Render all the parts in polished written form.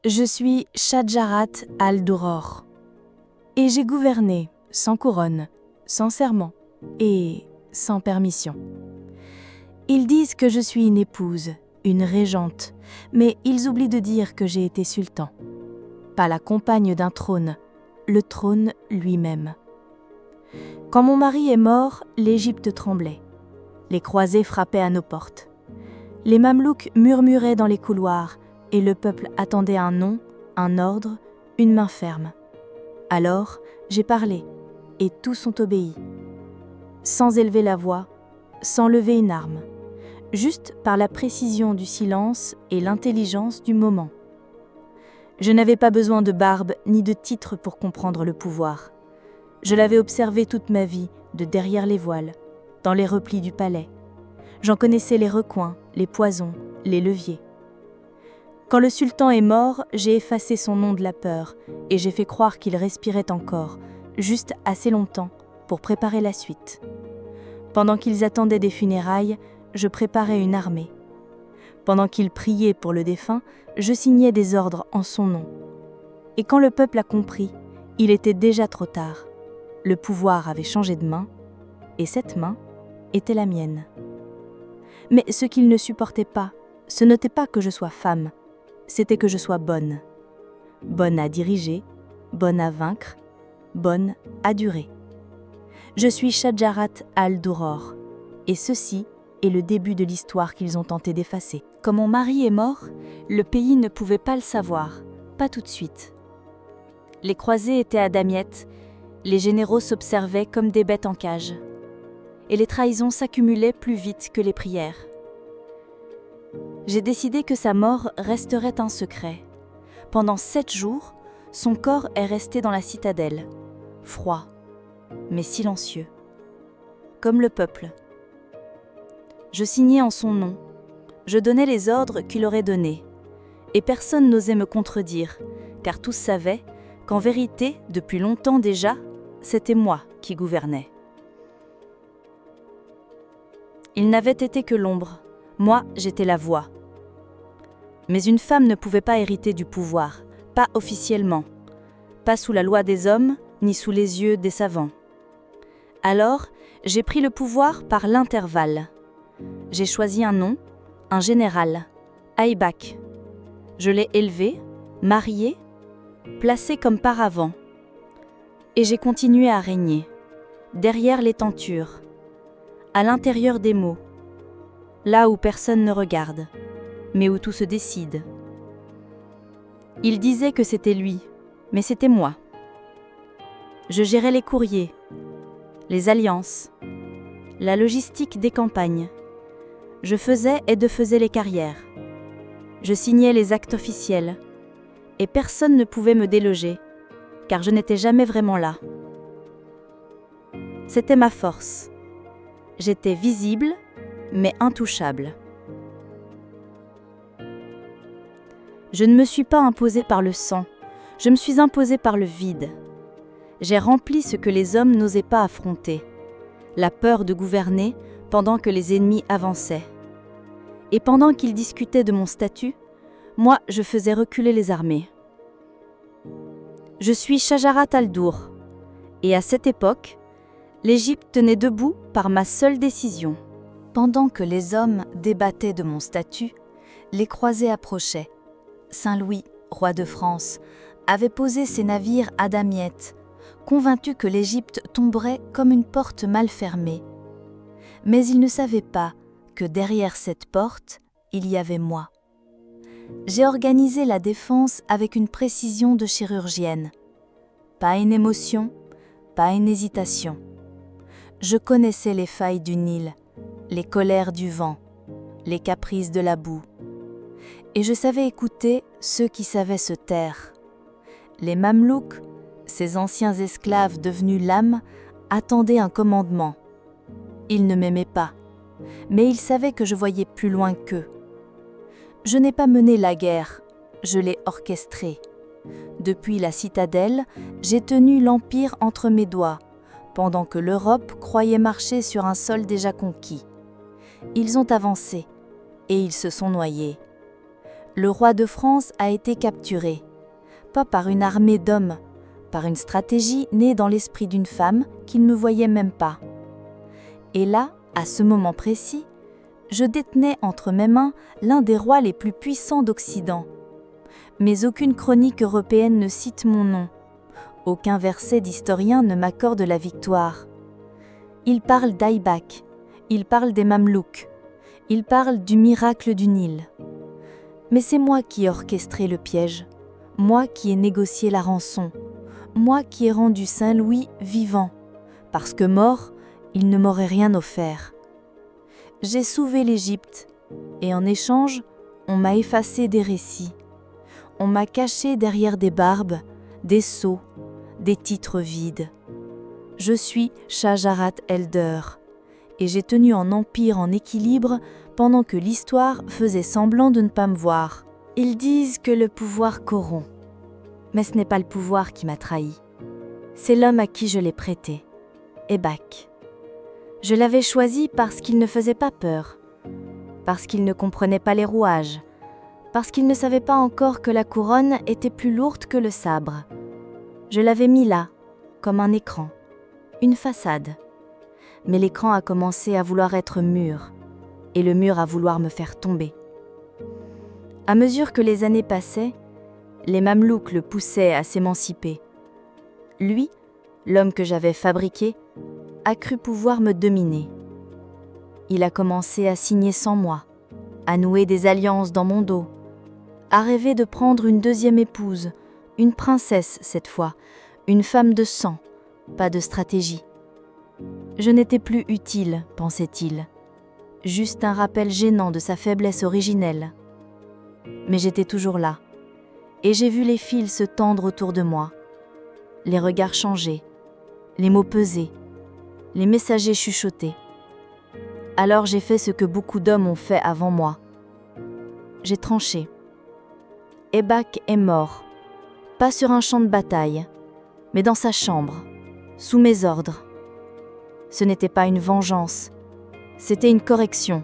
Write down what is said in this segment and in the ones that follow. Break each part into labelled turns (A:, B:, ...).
A: Je suis Shadjarat al-Duror, et j'ai gouverné sans couronne, sans serment et sans permission. Ils disent que je suis une épouse, une régente, mais ils oublient de dire que j'ai été sultan. Pas la compagne d'un trône, le trône lui-même. Quand mon mari est mort, l'Égypte tremblait. Les croisés frappaient à nos portes. Les Mamelouks murmuraient dans les couloirs et le peuple attendait un nom, un ordre, une main ferme. Alors, j'ai parlé et tous ont obéi. Sans élever la voix, sans lever une arme, juste par la précision du silence et l'intelligence du moment. Je n'avais pas besoin de barbe ni de titre pour comprendre le pouvoir. Je l'avais observé toute ma vie, de derrière les voiles, dans les replis du palais. J'en connaissais les recoins, les poisons, les leviers. Quand le sultan est mort, j'ai effacé son nom de la peur et j'ai fait croire qu'il respirait encore, juste assez longtemps pour préparer la suite. Pendant qu'ils attendaient des funérailles, je préparais une armée. Pendant qu'ils priaient pour le défunt, je signais des ordres en son nom. Et quand le peuple a compris, il était déjà trop tard. Le pouvoir avait changé de main, et cette main était la mienne. Mais ce qu'ils ne supportaient pas, ce n'était pas que je sois femme, c'était que je sois bonne. Bonne à diriger, bonne à vaincre, bonne à durer. Je suis Shadjarat al-Duror, et ceci est le début de l'histoire qu'ils ont tenté d'effacer. Quand mon mari est mort, le pays ne pouvait pas le savoir, pas tout de suite. Les croisés étaient à Damiette, les généraux s'observaient comme des bêtes en cage, et les trahisons s'accumulaient plus vite que les prières. J'ai décidé que sa mort resterait un secret. Pendant 7 jours, son corps est resté dans la citadelle, froid, mais silencieux, comme le peuple. Je signais en son nom, je donnais les ordres qu'il aurait donnés, et personne n'osait me contredire, car tous savaient qu'en vérité, depuis longtemps déjà, c'était moi qui gouvernais. Il n'avait été que l'ombre, moi j'étais la voix. Mais une femme ne pouvait pas hériter du pouvoir, pas officiellement, pas sous la loi des hommes, ni sous les yeux des savants. Alors, j'ai pris le pouvoir par l'intervalle. J'ai choisi un nom, un général, Aïbak. Je l'ai élevé, marié, placé comme paravent. Et j'ai continué à régner, derrière les tentures, à l'intérieur des mots, là où personne ne regarde, mais où tout se décide. Il disait que c'était lui, mais c'était moi. Je gérais les courriers, les alliances, la logistique des campagnes. Je faisais et défaisais les carrières. Je signais les actes officiels, et personne ne pouvait me déloger, car je n'étais jamais vraiment là. C'était ma force. J'étais visible, mais intouchable. Je ne me suis pas imposée par le sang, je me suis imposée par le vide. J'ai rempli ce que les hommes n'osaient pas affronter, la peur de gouverner pendant que les ennemis avançaient. Et pendant qu'ils discutaient de mon statut, moi je faisais reculer les armées. Je suis Shadjarat al-Duror, et à cette époque, l'Égypte tenait debout par ma seule décision. Pendant que les hommes débattaient de mon statut, les croisés approchaient. Saint-Louis, roi de France, avait posé ses navires à Damiette, convaincu que l'Égypte tomberait comme une porte mal fermée. Mais il ne savait pas que derrière cette porte, il y avait moi. J'ai organisé la défense avec une précision de chirurgienne. Pas une émotion, pas une hésitation. Je connaissais les failles du Nil, les colères du vent, les caprices de la boue. Et je savais écouter ceux qui savaient se taire. Les Mamelouks, ces anciens esclaves devenus lames, attendaient un commandement. Ils ne m'aimaient pas, mais ils savaient que je voyais plus loin qu'eux. Je n'ai pas mené la guerre, je l'ai orchestrée. Depuis la citadelle, j'ai tenu l'Empire entre mes doigts, pendant que l'Europe croyait marcher sur un sol déjà conquis. Ils ont avancé, et ils se sont noyés. Le roi de France a été capturé, pas par une armée d'hommes, par une stratégie née dans l'esprit d'une femme qu'il ne voyait même pas. Et là, à ce moment précis, je détenais entre mes mains l'un des rois les plus puissants d'Occident. Mais aucune chronique européenne ne cite mon nom. Aucun verset d'historien ne m'accorde la victoire. Il parle d'Aybak, il parle des Mamelouks, il parle du miracle du Nil. Mais c'est moi qui ai orchestré le piège, moi qui ai négocié la rançon, moi qui ai rendu Saint-Louis vivant, parce que mort, il ne m'aurait rien offert. J'ai sauvé l'Égypte, et en échange, on m'a effacé des récits. On m'a caché derrière des barbes, des sceaux, des titres vides. Je suis Shajarat Elder, et j'ai tenu un empire en équilibre pendant que l'histoire faisait semblant de ne pas me voir. Ils disent que le pouvoir corrompt. Mais ce n'est pas le pouvoir qui m'a trahi. C'est l'homme à qui je l'ai prêté, Aybak. Je l'avais choisi parce qu'il ne faisait pas peur, parce qu'il ne comprenait pas les rouages, parce qu'il ne savait pas encore que la couronne était plus lourde que le sabre. Je l'avais mis là, comme un écran, une façade. Mais l'écran a commencé à vouloir être mur, et le mur à vouloir me faire tomber. À mesure que les années passaient, les Mamelouks le poussaient à s'émanciper. Lui, l'homme que j'avais fabriqué, a cru pouvoir me dominer. Il a commencé à signer sans moi, à nouer des alliances dans mon dos, à rêver de prendre une deuxième épouse, une princesse cette fois, une femme de sang, pas de stratégie. Je n'étais plus utile, pensait-il, juste un rappel gênant de sa faiblesse originelle. Mais j'étais toujours là, et j'ai vu les fils se tendre autour de moi, les regards changer, les mots peser, les messagers chuchoter. Alors j'ai fait ce que beaucoup d'hommes ont fait avant moi. J'ai tranché. Aybak est mort, pas sur un champ de bataille, mais dans sa chambre, sous mes ordres. Ce n'était pas une vengeance, c'était une correction.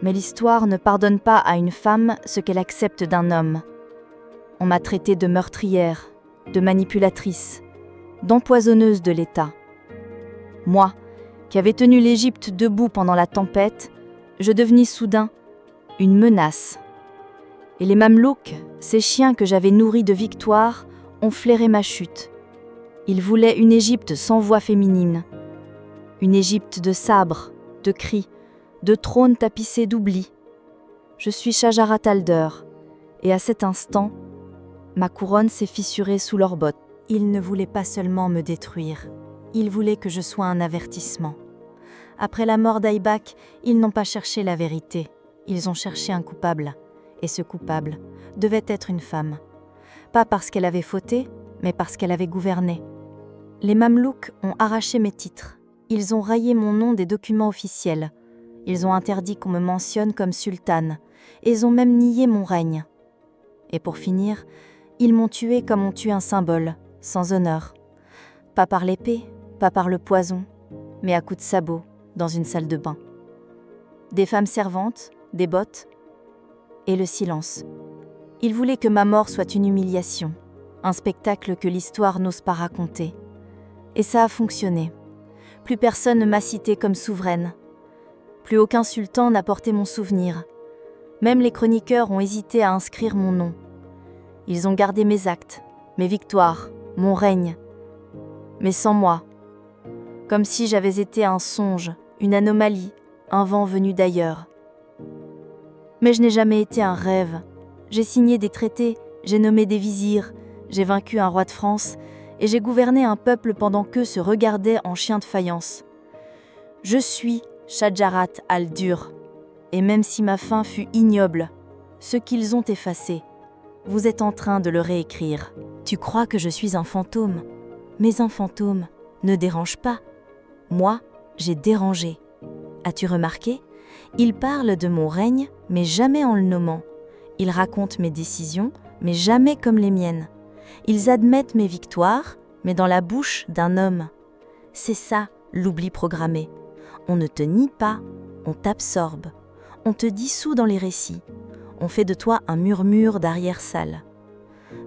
A: Mais l'histoire ne pardonne pas à une femme ce qu'elle accepte d'un homme. On m'a traitée de meurtrière, de manipulatrice, d'empoisonneuse de l'État. Moi, qui avais tenu l'Égypte debout pendant la tempête, je devenus soudain une menace. Et les Mamelouks, ces chiens que j'avais nourris de victoire, ont flairé ma chute. Ils voulaient une Égypte sans voix féminine. Une Égypte de sabres, de cris, de trônes tapissés d'oubli. Je suis Shajarat Elder, et à cet instant, ma couronne s'est fissurée sous leurs bottes. Ils ne voulaient pas seulement me détruire, ils voulaient que je sois un avertissement. Après la mort d'Aybak, ils n'ont pas cherché la vérité, ils ont cherché un coupable. Et ce coupable devait être une femme. Pas parce qu'elle avait fauté, mais parce qu'elle avait gouverné. Les Mamelouks ont arraché mes titres. Ils ont rayé mon nom des documents officiels. Ils ont interdit qu'on me mentionne comme sultane. Et ils ont même nié mon règne. Et pour finir, ils m'ont tué comme on tue un symbole, sans honneur. Pas par l'épée, pas par le poison, mais à coups de sabot, dans une salle de bain. Des femmes servantes, des bottes, et le silence. Ils voulaient que ma mort soit une humiliation, un spectacle que l'histoire n'ose pas raconter. Et ça a fonctionné. Plus personne ne m'a citée comme souveraine. Plus aucun sultan n'a porté mon souvenir. Même les chroniqueurs ont hésité à inscrire mon nom. Ils ont gardé mes actes, mes victoires, mon règne. Mais sans moi. Comme si j'avais été un songe, une anomalie, un vent venu d'ailleurs. Mais je n'ai jamais été un rêve. J'ai signé des traités, j'ai nommé des vizirs, j'ai vaincu un roi de France et j'ai gouverné un peuple pendant qu'eux se regardaient en chiens de faïence. Je suis Shajarat Al-Dur, et même si ma fin fut ignoble, ce qu'ils ont effacé, vous êtes en train de le réécrire. Tu crois que je suis un fantôme, mais un fantôme ne dérange pas. Moi, j'ai dérangé. As-tu remarqué ? Ils parlent de mon règne, mais jamais en le nommant. Ils racontent mes décisions, mais jamais comme les miennes. Ils admettent mes victoires, mais dans la bouche d'un homme. C'est ça, l'oubli programmé. On ne te nie pas, on t'absorbe. On te dissout dans les récits.
B: ont fait de toi un murmure d'arrière-salle.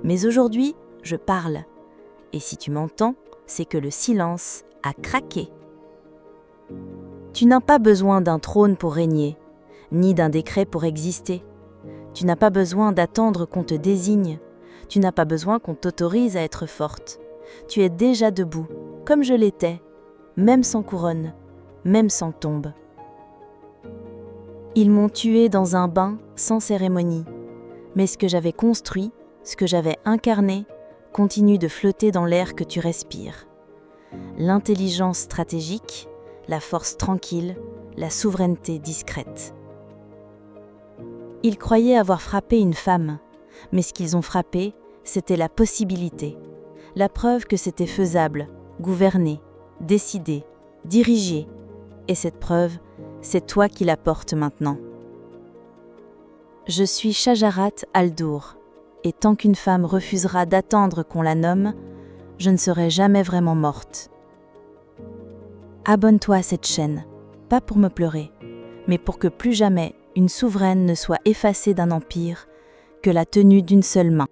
B: Mais aujourd'hui, je parle. Et si tu m'entends, c'est que le silence a craqué. Tu n'as pas besoin d'un trône pour régner, ni d'un décret pour exister. Tu n'as pas besoin d'attendre qu'on te désigne. Tu n'as pas besoin qu'on t'autorise à être forte. Tu es déjà debout, comme je l'étais, même sans couronne, même sans tombe. Ils m'ont tué dans un bain sans cérémonie, mais ce que j'avais construit, ce que j'avais incarné, continue de flotter dans l'air que tu respires. L'intelligence stratégique, la force tranquille, la souveraineté discrète. Ils croyaient avoir frappé une femme, mais ce qu'ils ont frappé, c'était la possibilité, la preuve que c'était faisable, gouverner, décider, diriger. Et cette preuve, c'est toi qui la portes maintenant. Je suis Shajarat Al-Dour, et tant qu'une femme refusera d'attendre qu'on la nomme, je ne serai jamais vraiment morte. Abonne-toi à cette chaîne, pas pour me pleurer, mais pour que plus jamais une souveraine ne soit effacée d'un empire que la tenue d'une seule main.